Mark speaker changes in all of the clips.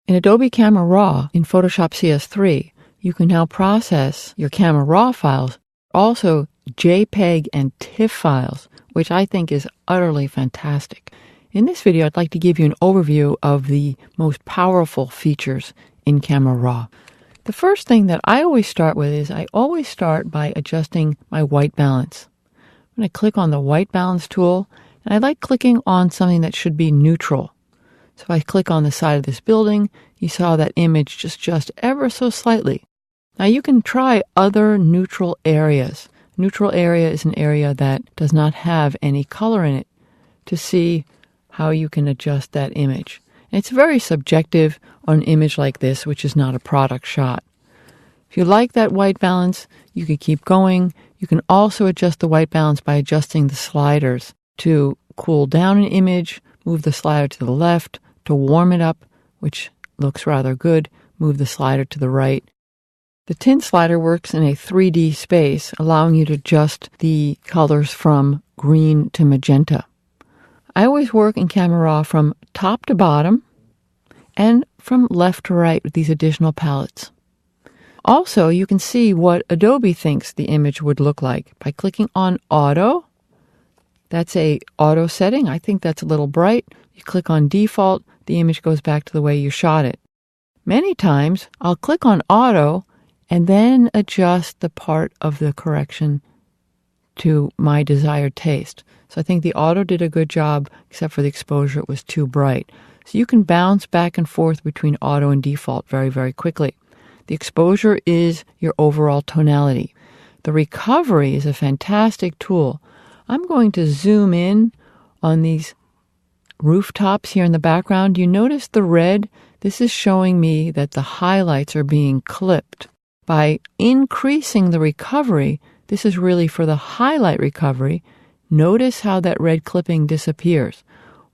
Speaker 1: In Adobe Camera Raw in Photoshop CS3, you can now process your Camera Raw files, also JPEG and TIFF files, which I think is utterly fantastic. In this video, I'd like to give you an overview of the most powerful features in Camera Raw. The first thing that I always start with is I always start by adjusting my white balance. I'm going to click on the white balance tool, and I like clicking on something that should be neutral. So if I click on the side of this building, you saw that image just ever so slightly. Now you can try other neutral areas. Neutral area is an area that does not have any color in it to see how you can adjust that image. And it's very subjective on an image like this, which is not a product shot. If you like that white balance, you can keep going. You can also adjust the white balance by adjusting the sliders to cool down an image, move the slider to the left, to warm it up, which looks rather good, move the slider to the right. The tint slider works in a 3D space, allowing you to adjust the colors from green to magenta. I always work in Camera Raw from top to bottom and from left to right with these additional palettes. Also, you can see what Adobe thinks the image would look like by clicking on Auto. That's a auto setting. I think that's a little bright. You click on Default, the image goes back to the way you shot it. Many times, I'll click on Auto and then adjust the part of the correction to my desired taste. So I think the Auto did a good job, except for the exposure, it was too bright. So you can bounce back and forth between Auto and Default very, very quickly. The exposure is your overall tonality. The recovery is a fantastic tool. I'm going to zoom in on these rooftops here in the background. You notice the red? This is showing me that the highlights are being clipped. By increasing the recovery, this is really for the highlight recovery. Notice how that red clipping disappears.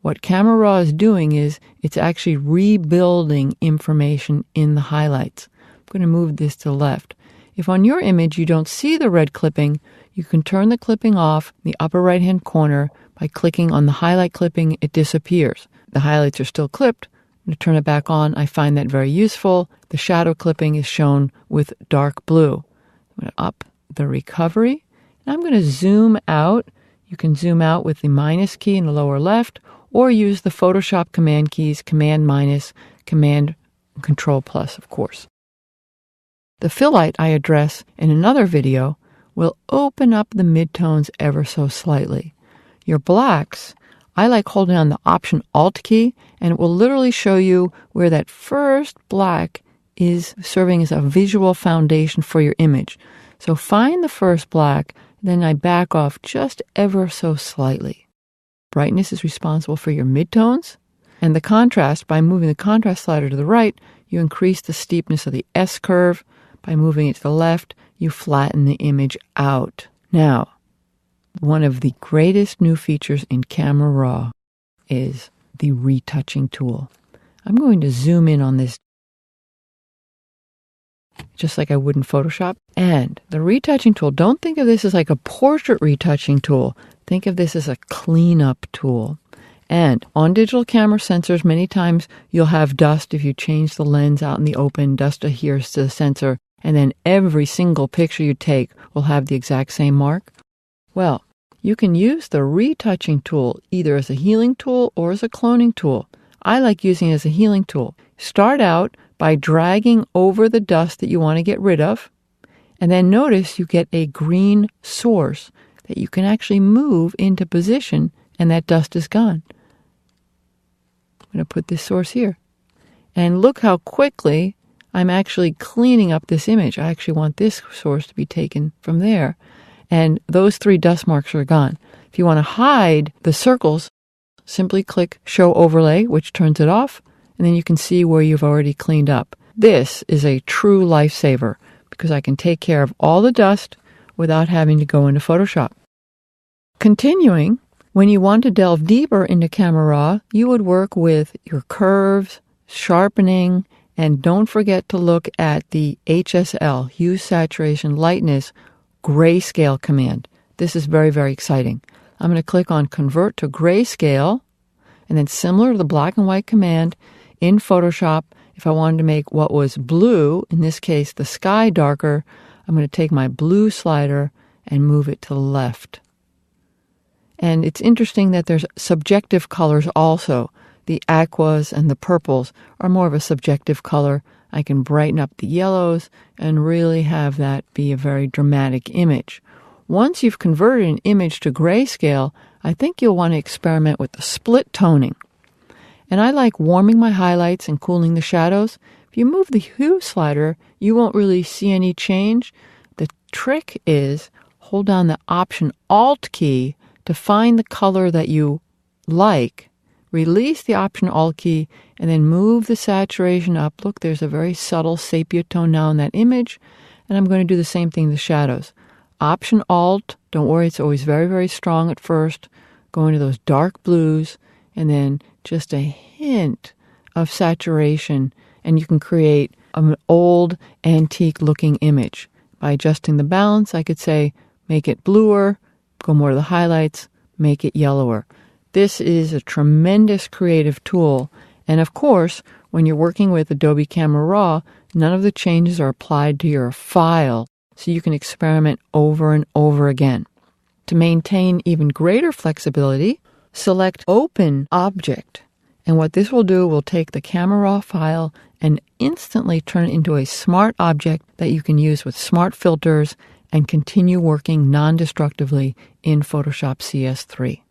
Speaker 1: What Camera Raw is doing is it's actually rebuilding information in the highlights. I'm going to move this to the left. If on your image you don't see the red clipping, you can turn the clipping off in the upper right-hand corner by clicking on the highlight clipping. It disappears. The highlights are still clipped. I'm going to turn it back on. I find that very useful. The shadow clipping is shown with dark blue. I'm going to up the recovery. And I'm going to zoom out. You can zoom out with the minus key in the lower left, or use the Photoshop command keys, Command minus, Command Control plus, of course. The fill light I address in another video will open up the midtones ever so slightly. Your blacks, I like holding on the Option Alt key, and it will literally show you where that first black is serving as a visual foundation for your image. So find the first black, then I back off just ever so slightly. Brightness is responsible for your midtones, and the contrast, by moving the contrast slider to the right, you increase the steepness of the S curve. By moving it to the left, you flatten the image out. Now, one of the greatest new features in Camera Raw is the retouching tool. I'm going to zoom in on this just like I would in Photoshop. And the retouching tool, don't think of this as like a portrait retouching tool. Think of this as a cleanup tool. And on digital camera sensors, many times you'll have dust. If you change the lens out in the open, dust adheres to the sensor, and then every single picture you take will have the exact same mark. Well, you can use the retouching tool either as a healing tool or as a cloning tool. I like using it as a healing tool. Start out by dragging over the dust that you want to get rid of, and then notice you get a green source that you can actually move into position, and that dust is gone. I'm going to put this source here. And look how quickly I'm actually cleaning up this image. I actually want this source to be taken from there. And those 3 dust marks are gone. If you want to hide the circles, simply click Show Overlay, which turns it off, and then you can see where you've already cleaned up. This is a true lifesaver because I can take care of all the dust without having to go into Photoshop. Continuing, when you want to delve deeper into Camera Raw, you would work with your curves, sharpening, and don't forget to look at the HSL, Hue, Saturation, Lightness, Grayscale command. This is very, very exciting. I'm going to click on Convert to Grayscale, and then similar to the black and white command in Photoshop, If I wanted to make what was blue, in this case the sky, darker, I'm going to take my blue slider and move it to the left. And it's interesting that there's subjective colors also. The aquas and the purples are more of a subjective color. I can brighten up the yellows and really have that be a very dramatic image. Once you've converted an image to grayscale, I think you'll want to experiment with the split toning. And I like warming my highlights and cooling the shadows. If you move the hue slider, you won't really see any change. The trick is hold down the Option Alt key to find the color that you like, release the Option Alt key, and then move the saturation up. Look, there's a very subtle sepia tone now in that image, and I'm going to do the same thing in the shadows. Option Alt, don't worry, it's always very, very strong at first. Go into those dark blues, and then just a hint of saturation, and you can create an old, antique-looking image. By adjusting the balance, I could say, make it bluer, go more to the highlights, make it yellower. This is a tremendous creative tool. And of course, when you're working with Adobe Camera Raw, none of the changes are applied to your file, so you can experiment over and over again. To maintain even greater flexibility, select Open Object. And what this will do will take the Camera Raw file and instantly turn it into a smart object that you can use with smart filters and continue working non-destructively in Photoshop CS3.